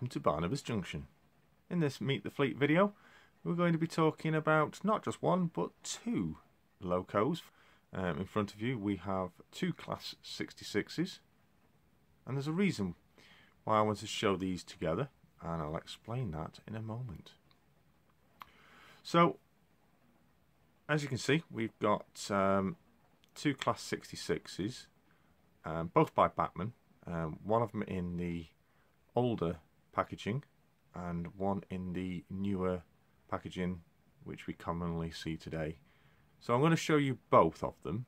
welcome to Barnabas Junction. In this Meet the Fleet video, we're going to be talking about not just one but two locos. In front of you we have two Class 66s, and there's a reason why I want to show these together, and I'll explain that in a moment. So, as you can see, we've got two Class 66s, both by Bachmann, one of them in the older packaging and one in the newer packaging which we commonly see today. So I'm going to show you both of them,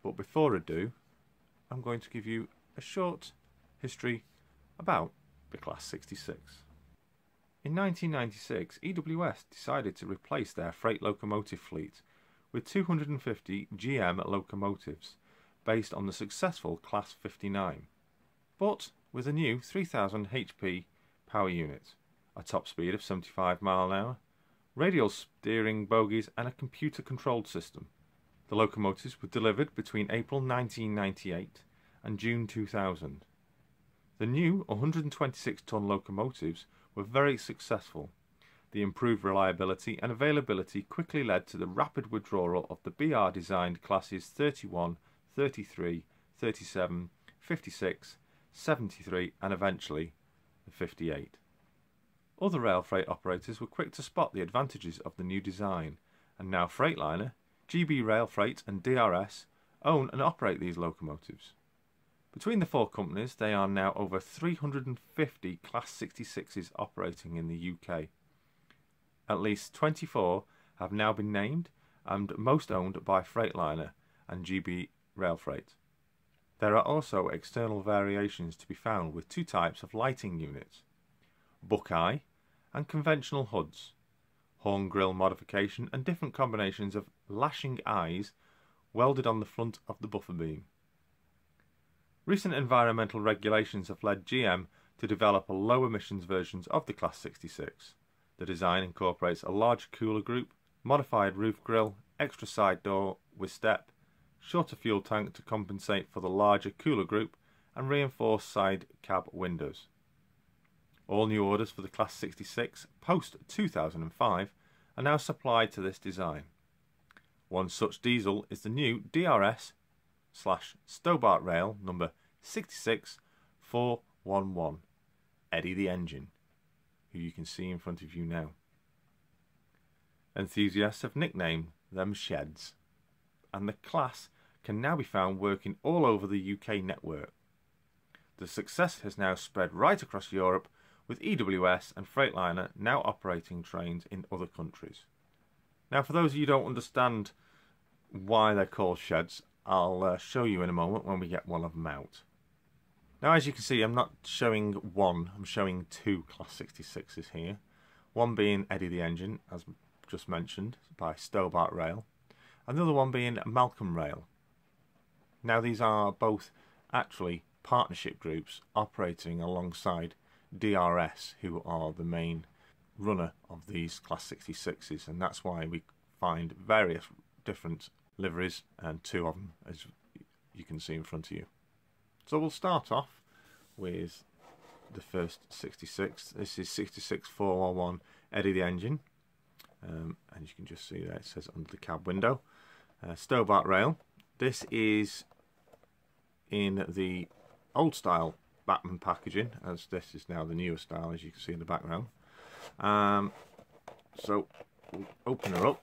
but before I do, I'm going to give you a short history about the Class 66. In 1996, EWS decided to replace their freight locomotive fleet with 250 GM locomotives based on the successful Class 59, but with a new 3000 HP power unit, a top speed of 75 miles an hour, radial steering bogies and a computer controlled system. The locomotives were delivered between April 1998 and June 2000. The new 126-ton locomotives were very successful. The improved reliability and availability quickly led to the rapid withdrawal of the BR designed classes 31, 33, 37, 56, 73 and eventually the 58. Other rail freight operators were quick to spot the advantages of the new design, and now Freightliner, GB Rail Freight and DRS own and operate these locomotives. Between the four companies, there are now over 350 Class 66s operating in the UK. At least 24 have now been named, and most owned by Freightliner and GB Rail Freight. There are also external variations to be found with two types of lighting units, Buckeye and conventional hoods, horn grille modification and different combinations of lashing eyes welded on the front of the buffer beam. Recent environmental regulations have led GM to develop a low emissions versions of the Class 66. The design incorporates a large cooler group, modified roof grille, extra side door with step, shorter fuel tank to compensate for the larger cooler group, and reinforced side cab windows. All new orders for the Class 66 post 2005 are now supplied to this design. One such diesel is the new DRS/Stobart rail number 66411, Eddie the Engine, who you can see in front of you now. Enthusiasts have nicknamed them sheds, and the class can now be found working all over the UK network. The success has now spread right across Europe, with EWS and Freightliner now operating trains in other countries. Now, for those of you who don't understand why they're called sheds, I'll show you in a moment when we get one of them out. Now, as you can see, I'm not showing one, I'm showing two Class 66s here. One being Eddie the Engine, as just mentioned, by Stobart Rail, and the other one being Malcolm Rail. Now, these are both actually partnership groups operating alongside DRS, who are the main runner of these Class 66s, and that's why we find various different liveries, and two of them, as you can see in front of you. So we'll start off with the first 66. This is 66411 Eddie the Engine, and you can just see there it says under the cab window. Stobart Rail. This is in the old style Bachmann packaging, as this is now the newer style, as you can see in the background. So we'll open her up.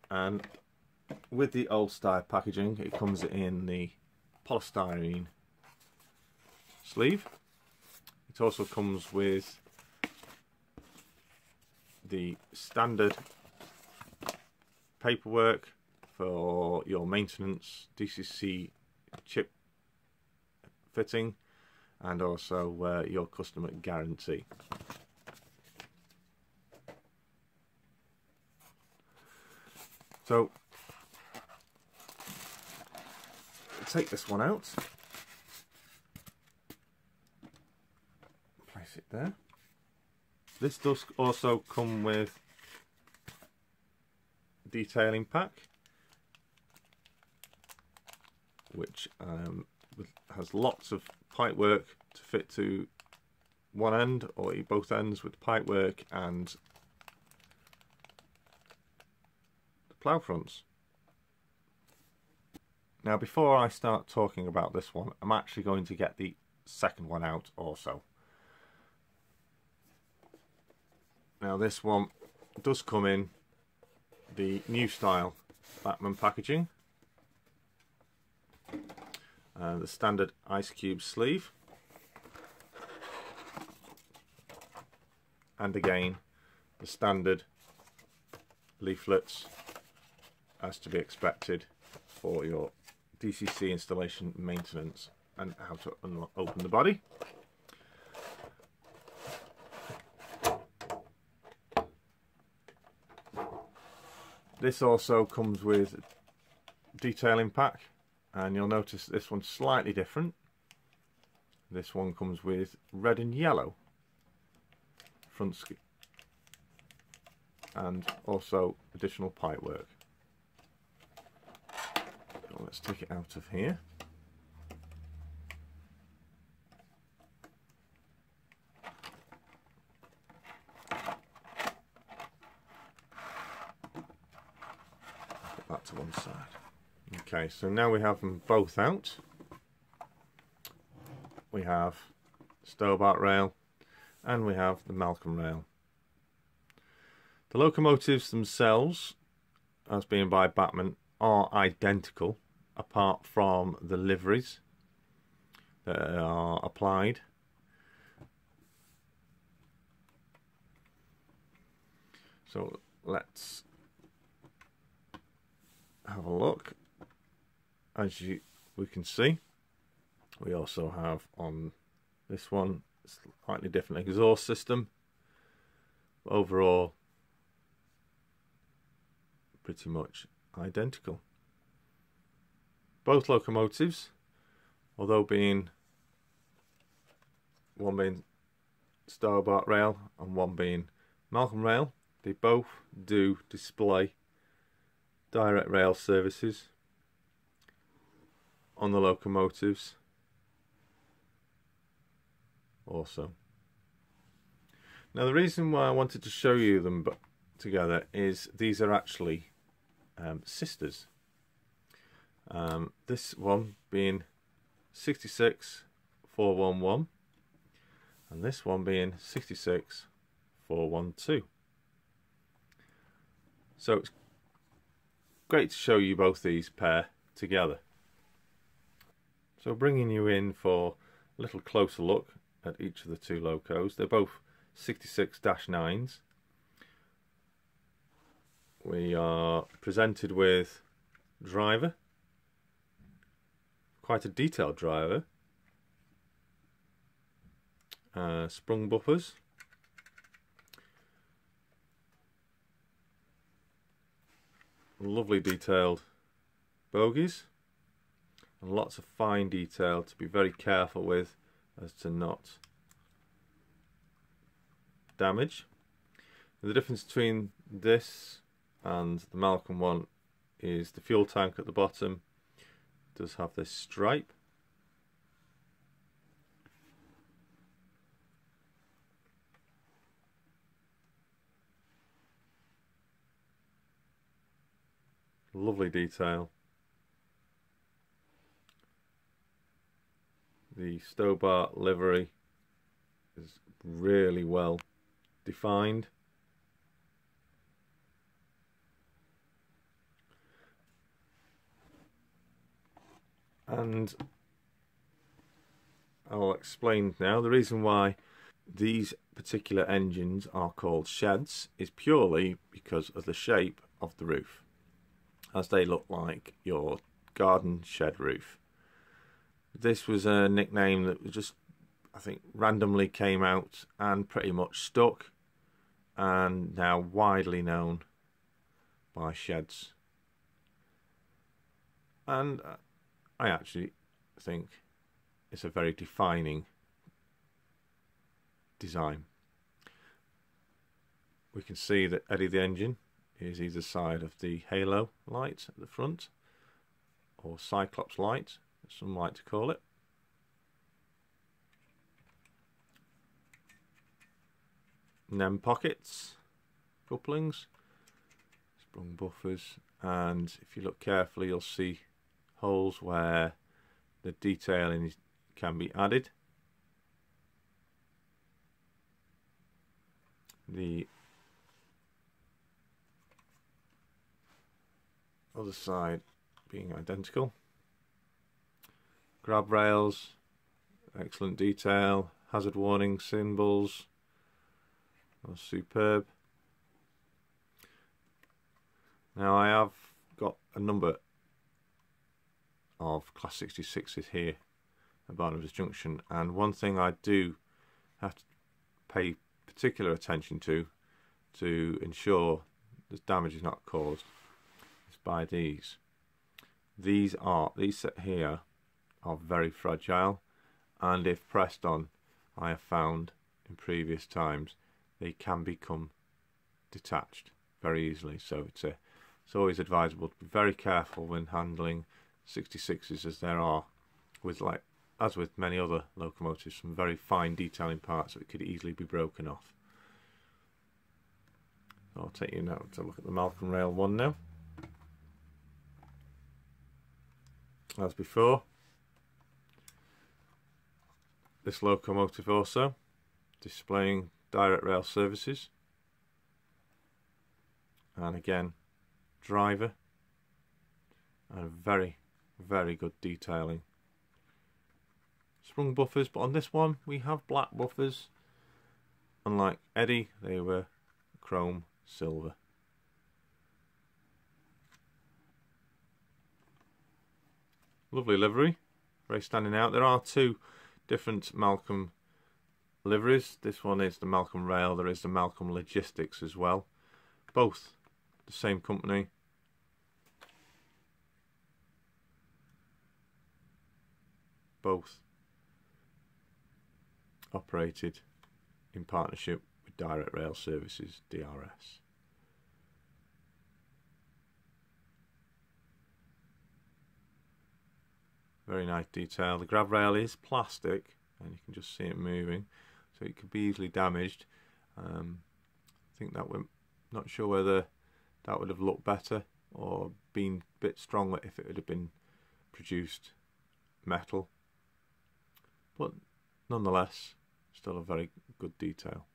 And with the old style packaging, it comes in the polystyrene sleeve. It also comes with the standard paperwork for your maintenance, DCC chip fitting, and also your customer guarantee. So take this one out, place it there. This does also come with detailing pack, which has lots of pipe work to fit to one end or both ends with pipe work and the plough fronts. Now, before I start talking about this one, I'm actually going to get the second one out also. Now, this one does come in the new style Bachmann packaging, the standard ice cube sleeve, and again the standard leaflets as to be expected for your DCC installation maintenance and how to open the body. This also comes with detailing pack, and you'll notice this one's slightly different. This one comes with red and yellow front and also additional pipe work. So let's take it out of here. Put that to one side. Okay, so now we have them both out. We have Stobart rail and we have the Malcolm rail. The locomotives themselves, as being by Bachmann, are identical apart from the liveries that are applied. So let's have a look. As we can see, we also have on this one slightly different exhaust system. Overall, pretty much identical. Both locomotives, although one being Stobart rail and one being Malcolm rail, they both do display direct rail services on the locomotives also. Now, the reason why I wanted to show you them together is these are actually sisters. This one being 66411 and this one being 66412. So it's great to show you both these pair together. So bringing you in for a little closer look at each of the two locos. They're both 66-9s. We are presented with driver, quite a detailed driver, sprung buffers, lovely detailed bogies, and lots of fine detail to be very careful with as to not damage. And the difference between this and the Malcolm one is the fuel tank at the bottom does have this stripe. Lovely detail. The Stobart livery is really well defined. And I'll explain now the reason why these particular engines are called sheds is purely because of the shape of the roof, as they look like your garden shed roof. This was a nickname that was just, I think, randomly came out and pretty much stuck, and now widely known by sheds. And I actually think it's a very defining design. We can see that Eddie the engine is either side of the halo light at the front, or cyclops light, as some like to call it. Nem pockets, couplings, sprung buffers, and if you look carefully you'll see holes where the detailing can be added. The other side being identical. Grab rails, excellent detail, hazard warning symbols, are superb. Now I have got a number of Class 66s here at Barnabas Junction, and one thing I do have to pay particular attention to ensure the damage is not caused is by these. These set here are very fragile, and if pressed on, I have found in previous times they can become detached very easily. So it's always advisable to be very careful when handling 66s, as there are, as with many other locomotives, some very fine detailing parts that could easily be broken off. I'll take you now to look at the Malcolm Rail one now. As before, this locomotive also displaying direct rail services, and again driver, and very good detailing. Sprung buffers, but on this one we have black buffers. Unlike Eddie, they were chrome silver. Lovely livery, very standing out. There are two different Malcolm liveries. This one is the Malcolm Rail, there is the Malcolm Logistics as well. Both the same company. Both operated in partnership with Direct Rail Services, DRS. Very nice detail. The grab rail is plastic, and you can just see it moving, so it could be easily damaged. I think that we're not sure whether that would have looked better or been a bit stronger if it would have been produced metal, but nonetheless still a very good detail.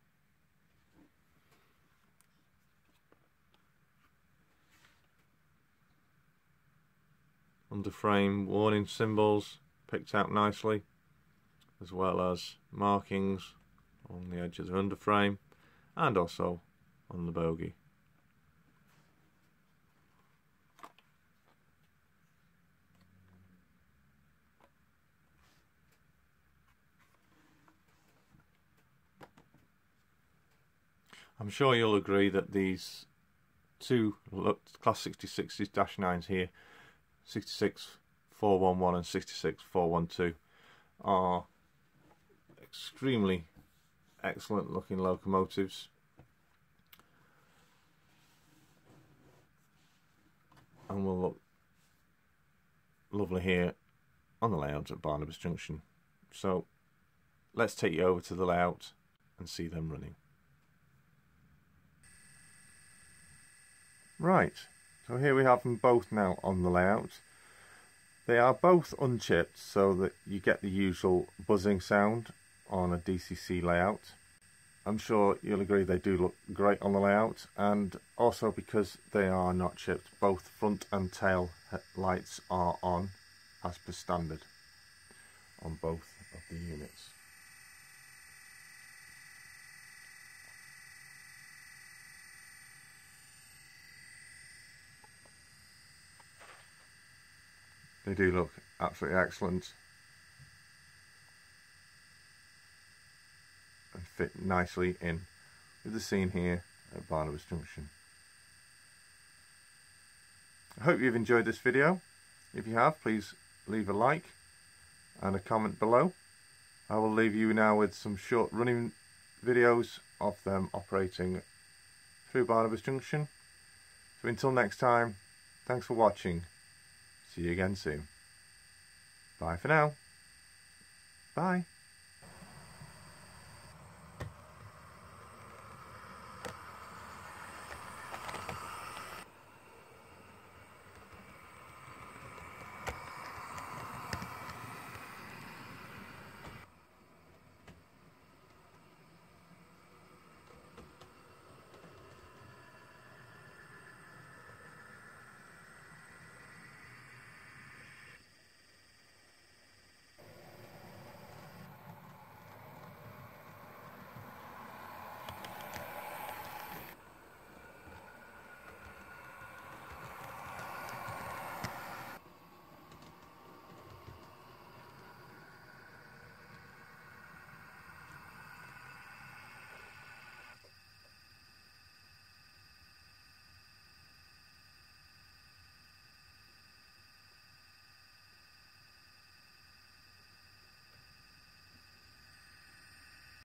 Underframe warning symbols picked out nicely, as well as markings on the edges of underframe and also on the bogie. I'm sure you'll agree that these two Class 66s-9s here, 66411 and 66412, are extremely excellent looking locomotives, and will look lovely here on the layout at Barnabas Junction. So let's take you over to the layout and see them running. Right, so here we have them both now on the layout. They are both unchipped, so that you get the usual buzzing sound on a DCC layout. I'm sure you'll agree they do look great on the layout, and also because they are not chipped, both front and tail lights are on as per standard on both of the units. They do look absolutely excellent and fit nicely in with the scene here at Barnabas Junction. I hope you've enjoyed this video. If you have, please leave a like and a comment below. I will leave you now with some short running videos of them operating through Barnabas Junction, So until next time, thanks for watching. See you again soon. Bye for now. Bye.